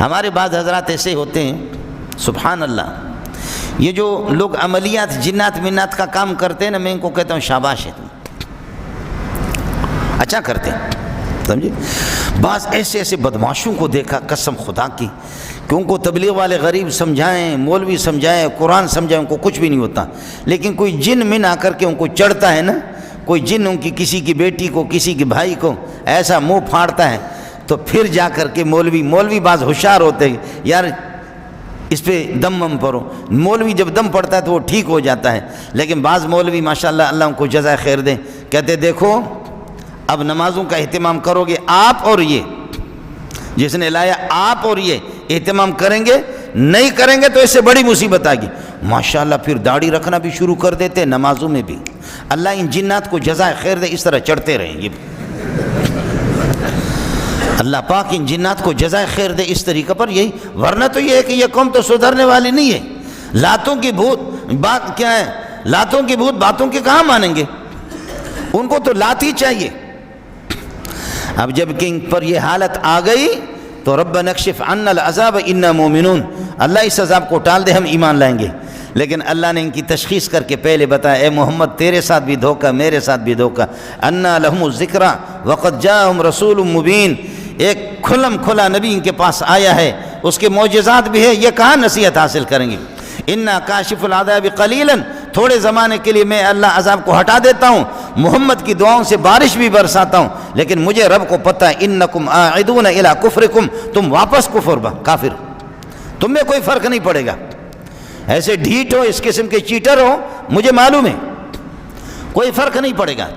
ہمارے بعض حضرات ایسے ہوتے ہیں سبحان اللہ، یہ جو لوگ عملیات جنات منات کا کام کرتے ہیں نا، میں ان کو کہتا ہوں شاباش ہے تم، اچھا کرتے ہیں، سمجھے؟ بعض ایسے ایسے بدمعاشوں کو دیکھا قسم خدا کی کہ ان کو تبلیغ والے غریب سمجھائیں، مولوی سمجھائیں، قرآن سمجھائیں، ان کو کچھ بھی نہیں ہوتا، لیکن کوئی جن من آ کر کے ان کو چڑھتا ہے نا، کوئی جن ان کی کسی کی بیٹی کو کسی کے بھائی کو ایسا منہ پھاڑتا ہے، تو پھر جا کر کے مولوی بعض ہوشیار ہوتے ہیں، یار اس پہ دم پڑو، مولوی جب دم پڑتا ہے تو وہ ٹھیک ہو جاتا ہے، لیکن بعض مولوی ماشاءاللہ اللہ ان کو جزائے خیر دیں، کہتے دیکھو اب نمازوں کا اہتمام کرو گے آپ اور یہ جس نے لایا، آپ اور یہ اہتمام کریں گے، نہیں کریں گے تو اس سے بڑی مصیبت آئے گی۔ ماشاءاللہ پھر داڑھی رکھنا بھی شروع کر دیتے نمازوں میں بھی۔ اللہ ان جنات کو جزائے خیر دے، اس طرح چڑھتے رہیں گے، اللہ پاک ان جنات کو جزائے خیر دے اس طریقے پر، یہی ورنہ تو یہ ہے کہ یہ قوم تو سدھرنے والی نہیں ہے۔ لاتوں کی بھوت بات کیا ہے، لاتوں کی بھوت باتوں کے کہاں مانیں گے، ان کو تو لات ہی چاہیے۔ اب جب کہ ان پر یہ حالت آ گئی تو ربنا اکشف عنا العذاب انا مومنون، اللہ اس عذاب کو ٹال دے ہم ایمان لائیں گے۔ لیکن اللہ نے ان کی تشخیص کر کے پہلے بتایا، اے محمد تیرے ساتھ بھی دھوکہ، میرے ساتھ بھی دھوکہ، انا لہم الذکری وقد جاءہم رسول مبین، ایک کھلا نبی ان کے پاس آیا ہے، اس کے معجزات بھی ہے، یہ کہاں نصیحت حاصل کریں گے۔ انا کاشف العذاب قلیلا، تھوڑے زمانے کے لیے میں اللہ عذاب کو ہٹا دیتا ہوں، محمد کی دعاؤں سے بارش بھی برساتا ہوں، لیکن مجھے رب کو پتہ ہے انکم عائدون الی کفرکم، تم واپس کافر، تم میں کوئی فرق نہیں پڑے گا، ایسے ڈھیٹ ہو، اس قسم کے چیٹر ہو، مجھے معلوم ہے کوئی فرق نہیں پڑے گا۔